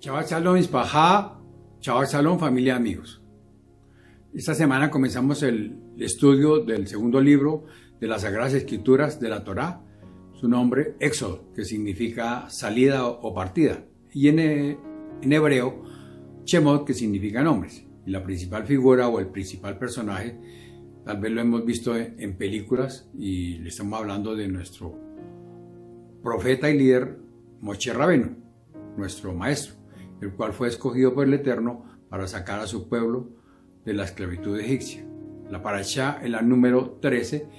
Shabbat Shalom, Ispaha, Shabbat Shalom, familia, amigos. Esta semana comenzamos el estudio del segundo libro de las Sagradas Escrituras de la Torá, su nombre Éxodo, que significa salida o partida, y en hebreo Shemot, que significa nombres. Y la principal figura o el principal personaje, tal vez lo hemos visto en películas, y le estamos hablando de nuestro profeta y líder Moshe Rabenu, nuestro maestro, el cual fue escogido por el Eterno para sacar a su pueblo de la esclavitud egipcia. La parashá, en la número 13,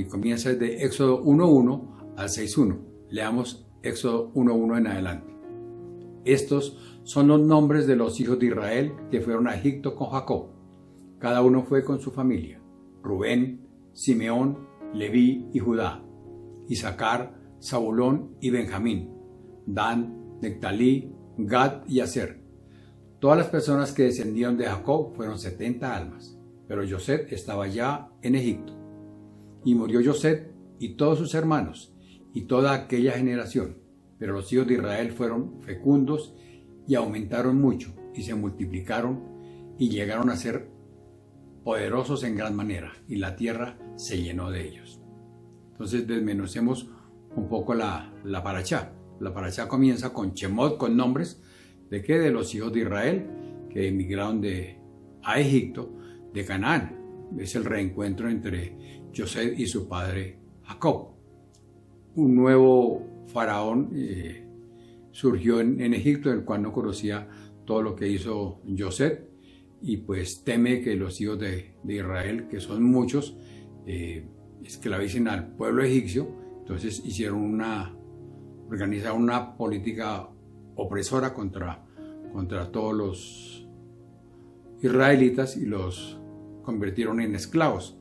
comienza desde Éxodo 1.1 al 6.1. Leamos Éxodo 1.1 en adelante. Estos son los nombres de los hijos de Israel que fueron a Egipto con Jacob. Cada uno fue con su familia: Rubén, Simeón, Leví y Judá, Isaacar, Zabulón y Benjamín, Dan, Nectalí, Gad y Aser. Todas las personas que descendieron de Jacob fueron 70 almas, pero Yosef estaba ya en Egipto. Y murió Yosef y todos sus hermanos y toda aquella generación, pero los hijos de Israel fueron fecundos y aumentaron mucho y se multiplicaron y llegaron a ser poderosos en gran manera, y la tierra se llenó de ellos. Entonces desmenucemos un poco la parashá. La parashá comienza con Shemot, con nombres de qué, de los hijos de Israel que emigraron a Egipto, de Canaán. Es el reencuentro entre Yosef y su padre Jacob. Un nuevo faraón surgió en Egipto, el cual no conocía todo lo que hizo Yosef, y pues teme que los hijos de Israel, que son muchos, esclavicen al pueblo egipcio. Entonces organizaron una política opresora contra todos los israelitas y los convirtieron en esclavos,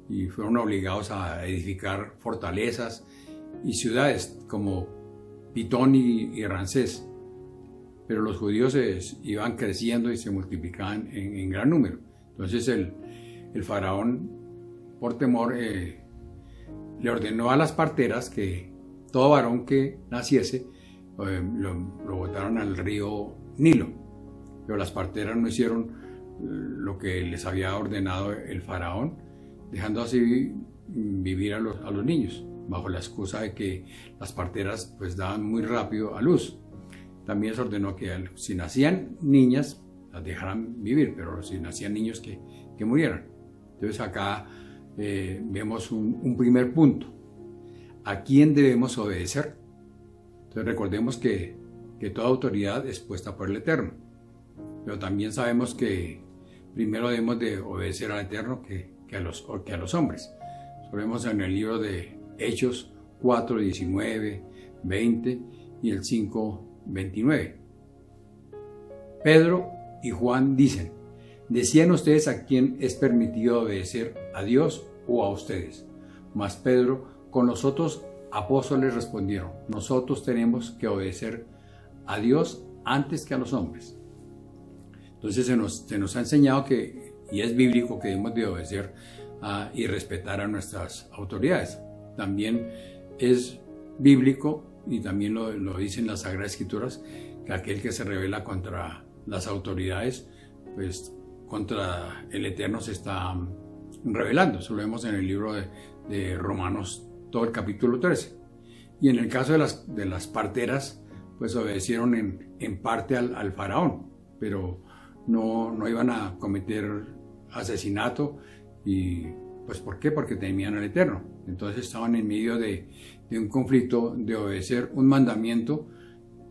y fueron obligados a edificar fortalezas y ciudades como Pitón y Ramsés. Pero los judíos iban creciendo y se multiplicaban en gran número. Entonces el faraón, por temor, le ordenó a las parteras que todo varón que naciese lo botaron al río Nilo. Pero las parteras no hicieron lo que les había ordenado el faraón, dejando así vivir a los niños, bajo la excusa de que las parteras pues daban muy rápido a luz. También se ordenó que si nacían niñas, las dejaran vivir, pero si nacían niños, que murieran. Entonces acá vemos un primer punto: ¿a quién debemos obedecer? Entonces recordemos que toda autoridad es puesta por el Eterno, pero también sabemos que primero debemos de obedecer al Eterno que a los hombres. Lo vemos en el libro de Hechos 4, 19, 20 y el 5, 29. Pedro y Juan dicen: ¿decían ustedes a quién es permitido obedecer, a Dios o a ustedes? Mas Pedro con los otros apóstoles respondieron: nosotros tenemos que obedecer a Dios antes que a los hombres. Entonces se nos ha enseñado que, y es bíblico, que debemos de obedecer y respetar a nuestras autoridades. También es bíblico, y también lo dicen las Sagradas Escrituras, que aquel que se rebela contra las autoridades, pues contra el Eterno se está rebelando. Eso lo vemos en el libro de Romanos, todo el capítulo 13. Y en el caso de las parteras, pues obedecieron en parte al faraón, pero no iban a cometer asesinato. Y pues ¿por qué? Porque temían al Eterno. Entonces estaban en medio de un conflicto de obedecer un mandamiento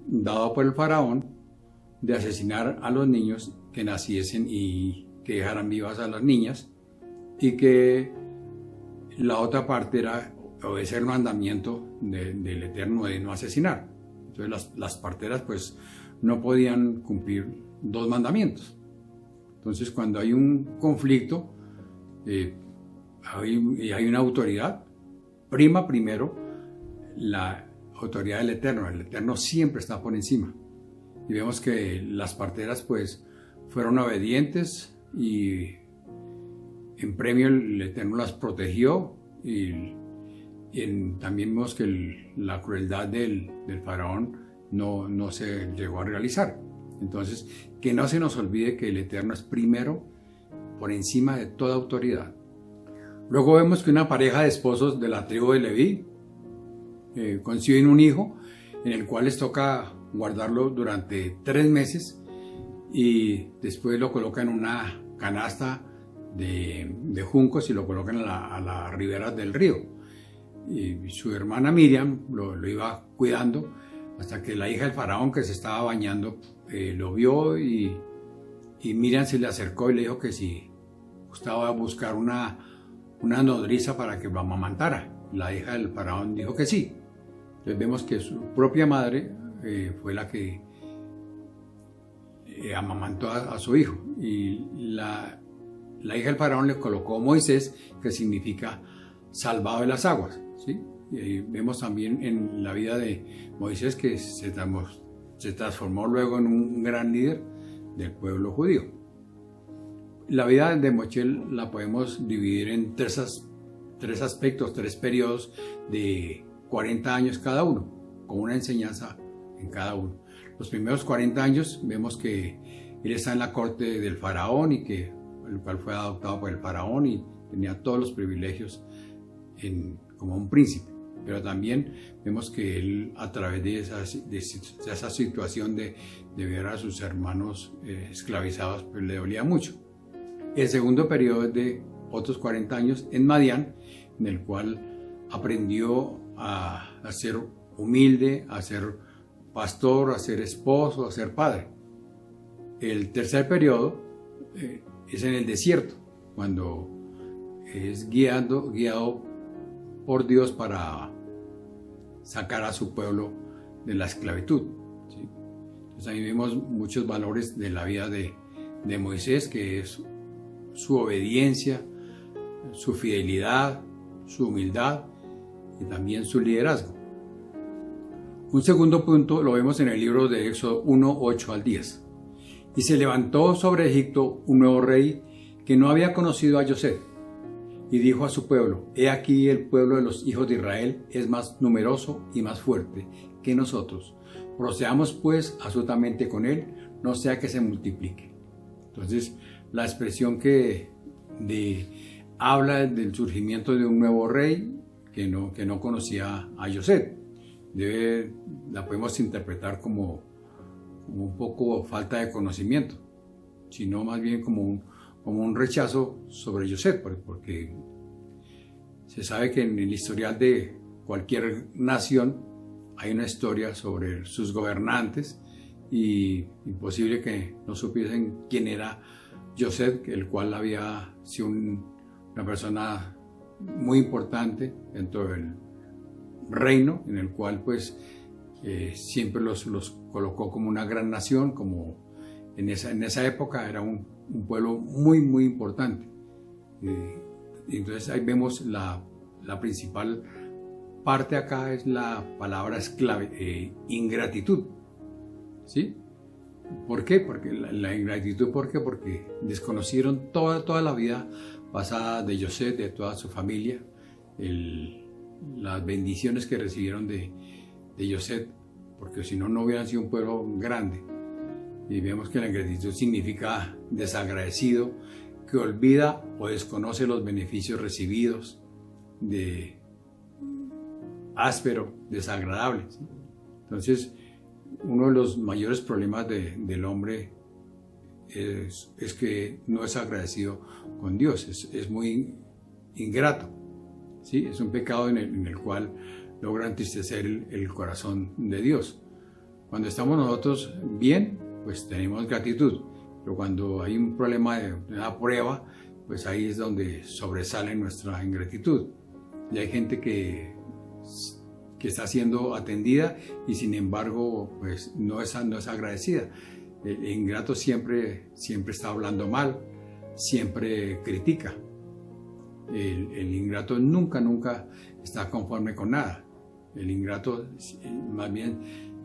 dado por el faraón de asesinar a los niños que naciesen y que dejaran vivas a las niñas, y que la otra parte era obedecer el mandamiento del Eterno de no asesinar. Entonces las parteras pues no podían cumplir dos mandamientos. Entonces cuando hay un conflicto y hay una autoridad, prima primero la autoridad del Eterno. El Eterno siempre está por encima. Y vemos que las parteras pues fueron obedientes, y en premio el Eterno las protegió, y también vemos que la crueldad del faraón no se llegó a realizar. Entonces, que no se nos olvide que el Eterno es primero por encima de toda autoridad. Luego vemos que una pareja de esposos de la tribu de Leví conciben un hijo en el cual les toca guardarlo durante 3 meses y después lo colocan en una canasta de juncos y lo colocan a las riberas del río. Y su hermana Miriam lo iba cuidando hasta que la hija del faraón, que se estaba bañando, lo vio y Miriam se le acercó y le dijo que si gustaba buscar una nodriza para que lo amamantara. La hija del faraón dijo que sí. Entonces vemos que su propia madre fue la que amamantó a su hijo, y la hija del faraón le colocó Moisés, que significa salvado de las aguas, ¿sí? Y ahí vemos también en la vida de Moisés que se transformó luego en un gran líder del pueblo judío. La vida de Moshe la podemos dividir en tres aspectos, 3 periodos de 40 años cada uno, con una enseñanza en cada uno. Los primeros 40 años vemos que él está en la corte del faraón, y el cual fue adoptado por el faraón y tenía todos los privilegios como un príncipe. Pero también vemos que él, a través de esa situación de ver a sus hermanos esclavizados, pues le dolía mucho. El segundo periodo es de otros 40 años en Madián, en el cual aprendió a ser humilde, a ser pastor, a ser esposo, a ser padre. El tercer periodo es en el desierto, cuando es guiado por Dios para sacar a su pueblo de la esclavitud, ¿sí? Entonces ahí vemos muchos valores de la vida de Moisés, que es su obediencia, su fidelidad, su humildad y también su liderazgo. Un segundo punto lo vemos en el libro de Éxodo 1, 8 al 10. Y se levantó sobre Egipto un nuevo rey que no había conocido a José, y dijo a su pueblo: he aquí, el pueblo de los hijos de Israel es más numeroso y más fuerte que nosotros. Procedamos pues absolutamente con él, no sea que se multiplique. Entonces, la expresión que habla del surgimiento de un nuevo rey que no conocía a José, la podemos interpretar como un poco falta de conocimiento, sino más bien como un rechazo sobre José, porque se sabe que en el historial de cualquier nación hay una historia sobre sus gobernantes, y imposible que no supiesen quién era José, el cual había sido una persona muy importante dentro del reino, en el cual pues siempre los colocó como una gran nación, como en esa época era un pueblo muy muy importante. Entonces ahí vemos la principal parte acá es la palabra esclave, ingratitud, ¿sí? ¿Por qué? Porque la ingratitud, ¿por qué? Porque desconocieron toda la vida pasada de José, de toda su familia, las bendiciones que recibieron de José, porque si no hubieran sido un pueblo grande. Y vemos que la ingratitud significa desagradecido, que olvida o desconoce los beneficios recibidos, áspero, desagradable, ¿sí? Entonces, uno de los mayores problemas del hombre es que no es agradecido con Dios, es muy ingrato, ¿sí? Es un pecado en el cual logra entristecer el corazón de Dios. Cuando estamos nosotros bien, pues tenemos gratitud, pero cuando hay un problema de una prueba, pues ahí es donde sobresale nuestra ingratitud. Y hay gente que está siendo atendida y sin embargo pues no es agradecida. El ingrato siempre está hablando mal, siempre critica. El ingrato nunca está conforme con nada. El ingrato más bien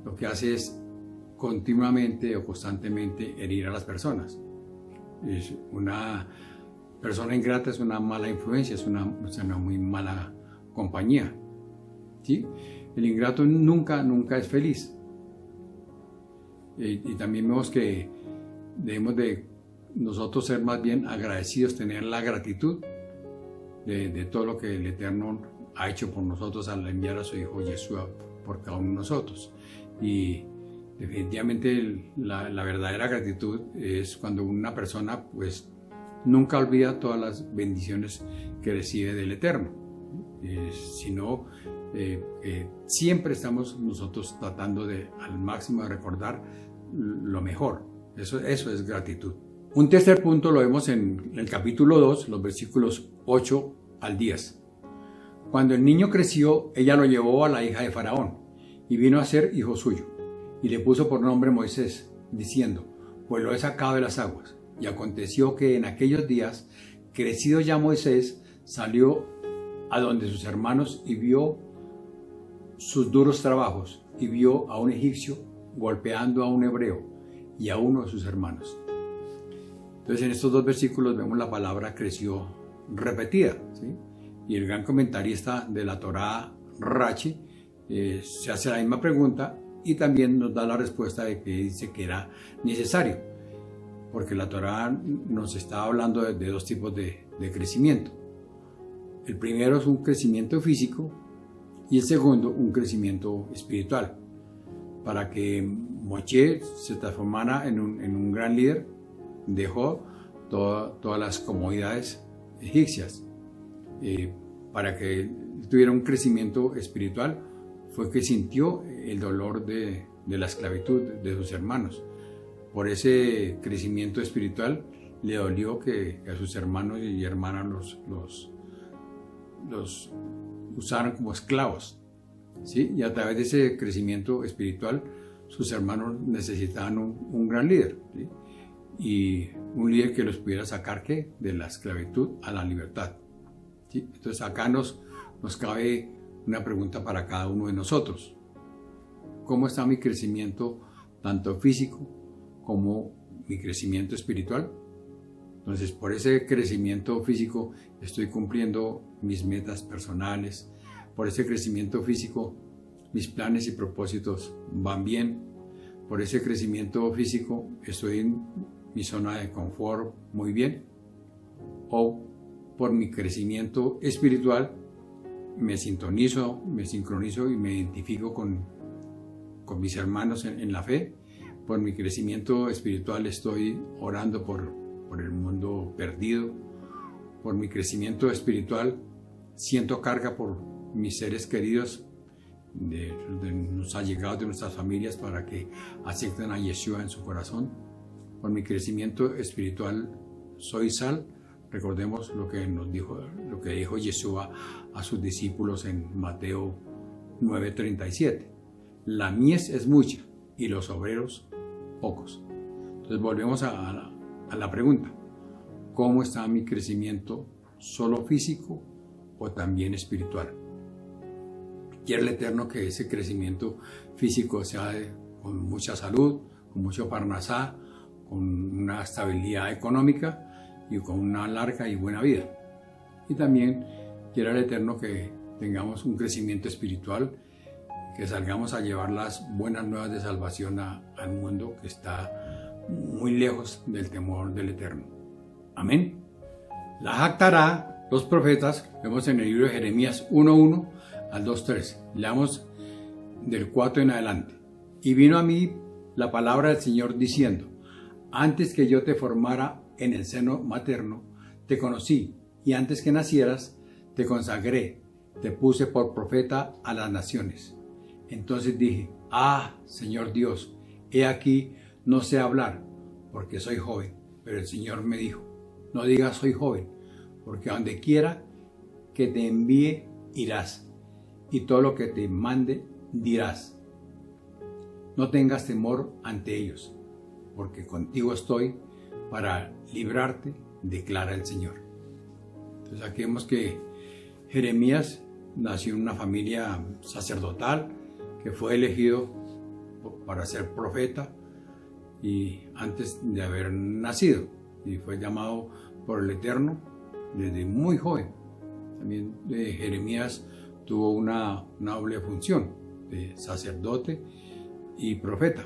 lo que hace es continuamente o constantemente herir a las personas. Es una persona ingrata, es una mala influencia, es una muy mala compañía, ¿sí? El ingrato nunca es feliz. Y también vemos que debemos de nosotros ser más bien agradecidos, tener la gratitud de todo lo que el Eterno ha hecho por nosotros al enviar a su Hijo Yeshua por cada uno de nosotros. Y definitivamente la verdadera gratitud es cuando una persona pues nunca olvida todas las bendiciones que recibe del Eterno, sino siempre estamos nosotros tratando de al máximo de recordar lo mejor. Eso es gratitud. Un tercer punto lo vemos en el capítulo 2, los versículos 8 al 10. Cuando el niño creció, ella lo llevó a la hija de Faraón y vino a ser hijo suyo, y le puso por nombre Moisés, diciendo, pues lo he sacado de las aguas. Y aconteció que en aquellos días, crecido ya Moisés, salió a donde sus hermanos y vio sus duros trabajos, y vio a un egipcio golpeando a un hebreo y a uno de sus hermanos. Entonces en estos dos versículos vemos la palabra creció repetida, ¿sí? Y el gran comentarista de la Torá, Rashi, se hace la misma pregunta y también nos da la respuesta de que dice que era necesario, porque la Torá nos está hablando de dos tipos de crecimiento. El primero es un crecimiento físico y el segundo un crecimiento espiritual. Para que Moshe se transformara en un gran líder, dejó todas las comodidades egipcias. Para que tuviera un crecimiento espiritual fue que sintió el dolor de la esclavitud de sus hermanos. Por ese crecimiento espiritual le dolió que a sus hermanos y hermanas los usaran como esclavos, ¿sí? Y a través de ese crecimiento espiritual sus hermanos necesitaban un gran líder, ¿sí? Y un líder que los pudiera sacar ¿qué? De la esclavitud a la libertad, ¿sí? Entonces acá nos cabe una pregunta para cada uno de nosotros. ¿Cómo está mi crecimiento tanto físico como mi crecimiento espiritual? Entonces, por ese crecimiento físico estoy cumpliendo mis metas personales. Por ese crecimiento físico mis planes y propósitos van bien. Por ese crecimiento físico estoy en mi zona de confort muy bien. O por mi crecimiento espiritual me sintonizo, me sincronizo y me identifico con mis hermanos en la fe. Por mi crecimiento espiritual estoy orando por el mundo perdido. Por mi crecimiento espiritual siento carga por mis seres queridos, de los allegados de nuestras familias, para que acepten a Yeshua en su corazón. Por mi crecimiento espiritual soy sal. Recordemos lo que dijo Yeshua a sus discípulos en Mateo 9:37. La mies es mucha y los obreros pocos. Entonces volvemos a la pregunta: ¿cómo está mi crecimiento solo físico o también espiritual? Quiere el Eterno que ese crecimiento físico sea con mucha salud, con mucho parnasá, con una estabilidad económica y con una larga y buena vida. Y también quiere el Eterno que tengamos un crecimiento espiritual, que salgamos a llevar las buenas nuevas de salvación al mundo que está muy lejos del temor del Eterno. Amén. La jactará, los profetas, vemos en el libro de Jeremías 1:1 al 2:3. Leamos del 4 en adelante. Y vino a mí la palabra del Señor diciendo: antes que yo te formara en el seno materno, te conocí, y antes que nacieras, te consagré, te puse por profeta a las naciones. Entonces dije: ah, Señor Dios, he aquí, no sé hablar, porque soy joven. Pero el Señor me dijo: no digas soy joven, porque a donde quiera que te envíe irás, y todo lo que te mande dirás. No tengas temor ante ellos, porque contigo estoy para librarte, declara el Señor. Entonces aquí vemos que Jeremías nació en una familia sacerdotal, que fue elegido para ser profeta y antes de haber nacido, y fue llamado por el Eterno desde muy joven. También Jeremías tuvo una doble función de sacerdote y profeta.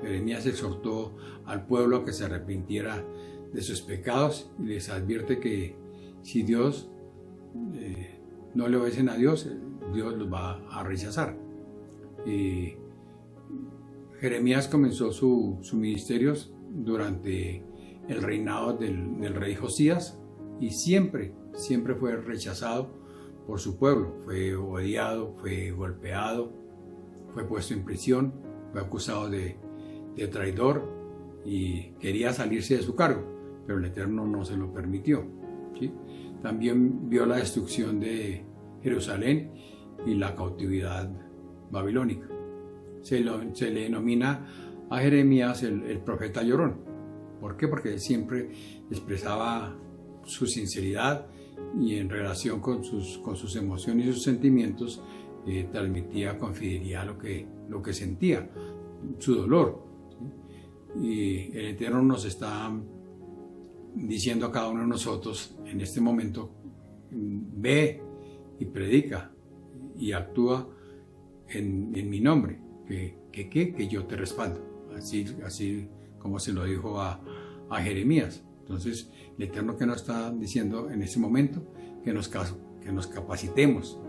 Jeremías exhortó al pueblo a que se arrepintiera de sus pecados y les advierte que si Dios no le obedecen a Dios, Dios los va a rechazar. Y Jeremías comenzó su ministerio durante el reinado del rey Josías y siempre fue rechazado por su pueblo. Fue odiado, fue golpeado, fue puesto en prisión, fue acusado de traidor y quería salirse de su cargo, pero el Eterno no se lo permitió, ¿sí? También vio la destrucción de Jerusalén y la cautividad babilónica. Se le denomina a Jeremías el profeta llorón. ¿Por qué? Porque siempre expresaba su sinceridad y en relación con sus emociones y sus sentimientos transmitía con fidelidad lo que sentía, su dolor, ¿sí? Y el Eterno nos está diciendo a cada uno de nosotros en este momento: ve y predica y actúa en mi nombre, que yo te respaldo, así como se lo dijo a Jeremías. Entonces el Eterno que nos está diciendo en este momento que nos capacitemos.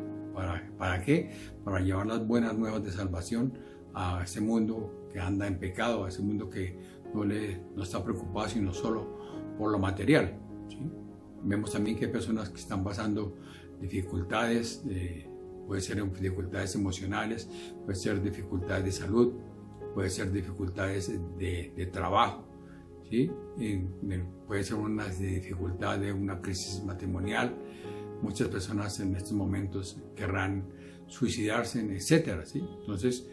¿Para qué? Para llevar las buenas nuevas de salvación a ese mundo que anda en pecado, a ese mundo que no está preocupado sino solo por lo material, ¿sí? Vemos también que hay personas que están pasando dificultades, puede ser dificultades emocionales, puede ser dificultades de salud, puede ser dificultades de trabajo, ¿sí? Puede ser una dificultad de una crisis matrimonial. Muchas personas en estos momentos querrán suicidarse, etcétera, ¿sí? Entonces,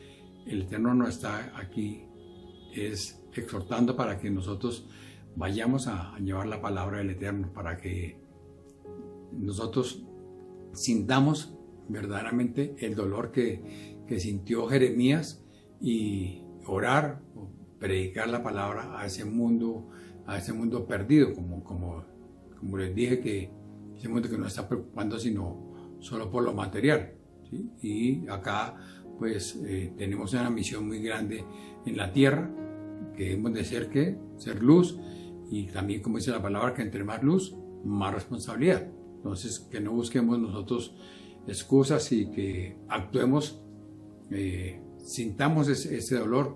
el Eterno nos está aquí exhortando para que nosotros vayamos a llevar la palabra del Eterno, para que nosotros sintamos verdaderamente el dolor que sintió Jeremías y orar, predicar la palabra a ese mundo perdido, como les dije, que ese mundo que no está preocupando sino solo por lo material, ¿sí? Y acá pues tenemos una misión muy grande en la tierra, que hemos de ser luz, y también, como dice la palabra, que entre más luz, más responsabilidad. Entonces, que no busquemos nosotros excusas y que actuemos, sintamos ese dolor,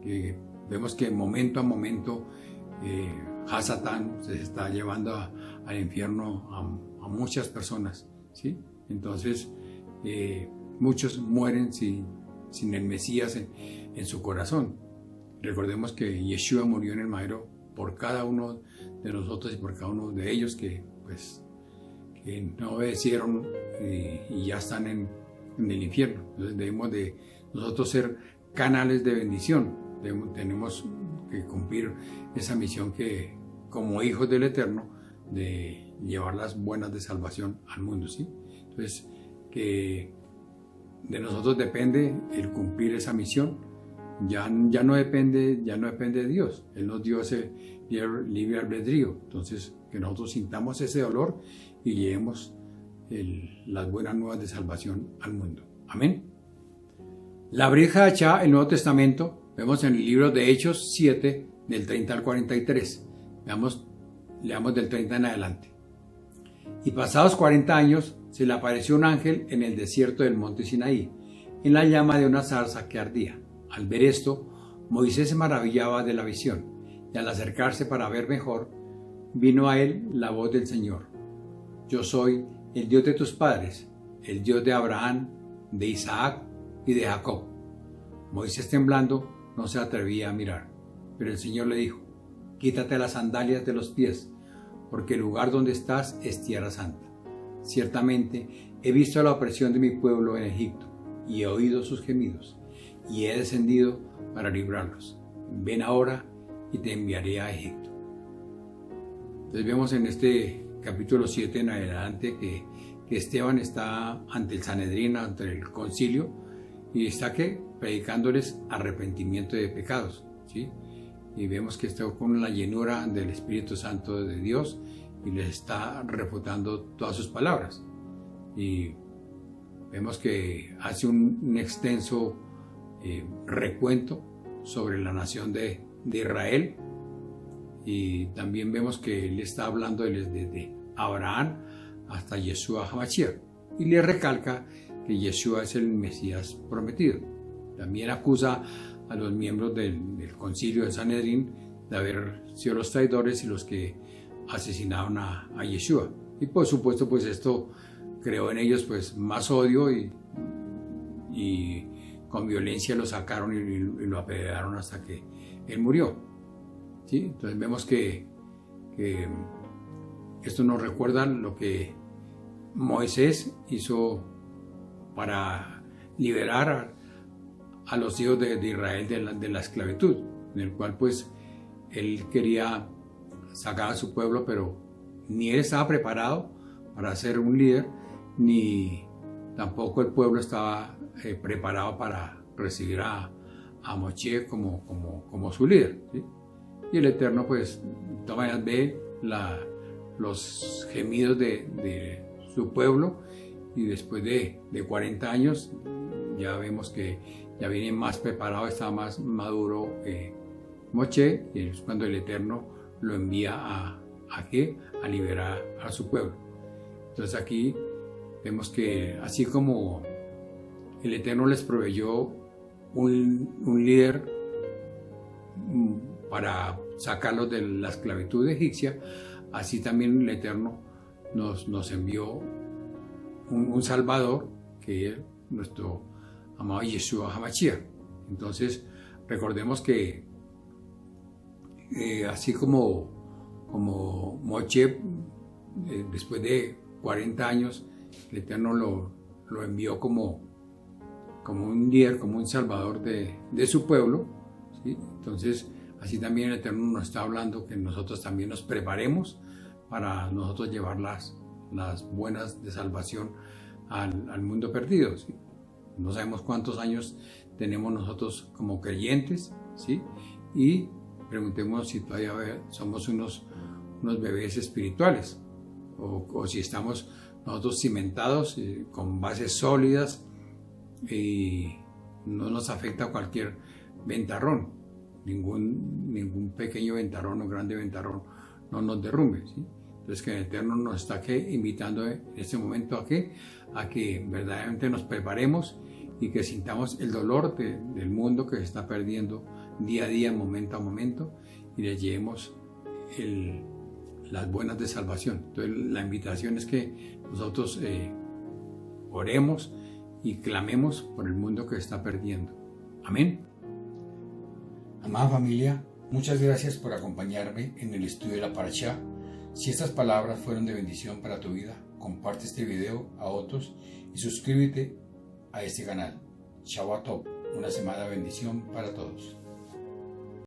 que vemos que momento a momento Hasatán se está llevando al infierno a muchas personas, ¿sí? Entonces muchos mueren sin el Mesías en su corazón. Recordemos que Yeshua murió en el madero por cada uno de nosotros y por cada uno de ellos que no obedecieron y ya están en el infierno. Entonces debemos de nosotros ser canales de bendición. Tenemos que cumplir esa misión que, como hijos del Eterno, de llevar las buenas de salvación al mundo, ¿sí? Entonces, que de nosotros depende el cumplir esa misión. Ya no depende de Dios. Él nos dio ese libre albedrío. Entonces, que nosotros sintamos ese dolor y llevemos las buenas nuevas de salvación al mundo. Amén. La Brit Hadashah, el Nuevo Testamento, vemos en el libro de Hechos 7, del 30 al 43. Leamos del 30 en adelante. Y pasados 40 años, se le apareció un ángel en el desierto del monte Sinaí, en la llama de una zarza que ardía. Al ver esto, Moisés se maravillaba de la visión, y al acercarse para ver mejor, vino a él la voz del Señor: Yo soy el Dios de tus padres, el Dios de Abraham, de Isaac y de Jacob. Moisés, temblando, no se atrevía a mirar, pero el Señor le dijo: Quítate las sandalias de los pies, porque el lugar donde estás es tierra santa. Ciertamente he visto la opresión de mi pueblo en Egipto, y he oído sus gemidos, y he descendido para librarlos. Ven ahora y te enviaré a Egipto. Entonces vemos en este capítulo 7 en adelante que Esteban está ante el Sanedrín, ante el concilio, y está predicándoles arrepentimiento de pecados, ¿sí? Y vemos que está con la llenura del Espíritu Santo de Dios y les está refutando todas sus palabras. Y vemos que hace un extenso recuento sobre la nación de Israel. Y también vemos que él está hablando desde Abraham hasta Yeshua HaMashiach. Y le recalca que Yeshua es el Mesías prometido. También acusa a los miembros del concilio de Sanedrín de haber sido los traidores y los que asesinaron a Yeshua. Y por supuesto, pues esto creó en ellos pues más odio y con violencia lo sacaron y lo apedrearon hasta que él murió. ¿Sí? Entonces vemos que esto nos recuerda lo que Moisés hizo para liberar a los hijos de Israel de la esclavitud, en el cual pues él quería sacar a su pueblo, pero ni él estaba preparado para ser un líder, ni tampoco el pueblo estaba preparado para recibir a Moshe como su líder, ¿sí? Y el Eterno pues todavía ve los gemidos de su pueblo, y después de 40 años ya vemos que ya viene más preparado, está más maduro Moshe, y es cuando el Eterno lo envía a liberar a su pueblo. Entonces aquí vemos que así como el Eterno les proveyó un líder para sacarlos de la esclavitud egipcia, así también el Eterno nos envió un Salvador, que es nuestro amado Yeshua HaMashiach. Entonces recordemos que así como Moshe, después de 40 años, el Eterno lo envió como un líder, como un salvador de su pueblo, ¿sí? Entonces así también el Eterno nos está hablando que nosotros también nos preparemos para nosotros llevar las buenas de salvación al mundo perdido, ¿sí? No sabemos cuántos años tenemos nosotros como creyentes, ¿sí? Y preguntemos si todavía somos unos bebés espirituales, o si estamos nosotros cimentados con bases sólidas y no nos afecta cualquier ventarrón, ningún pequeño ventarrón o grande ventarrón no nos derrumbe, ¿sí? Entonces que el Eterno nos está invitando en este momento a que verdaderamente nos preparemos y que sintamos el dolor del mundo que se está perdiendo día a día, momento a momento, y le llevemos las buenas de salvación. Entonces la invitación es que nosotros oremos y clamemos por el mundo que se está perdiendo. Amén. Amada familia, muchas gracias por acompañarme en el estudio de la Parashá. Si estas palabras fueron de bendición para tu vida, comparte este video a otros y suscríbete a este canal. Shabbat Tov, una semana de bendición para todos.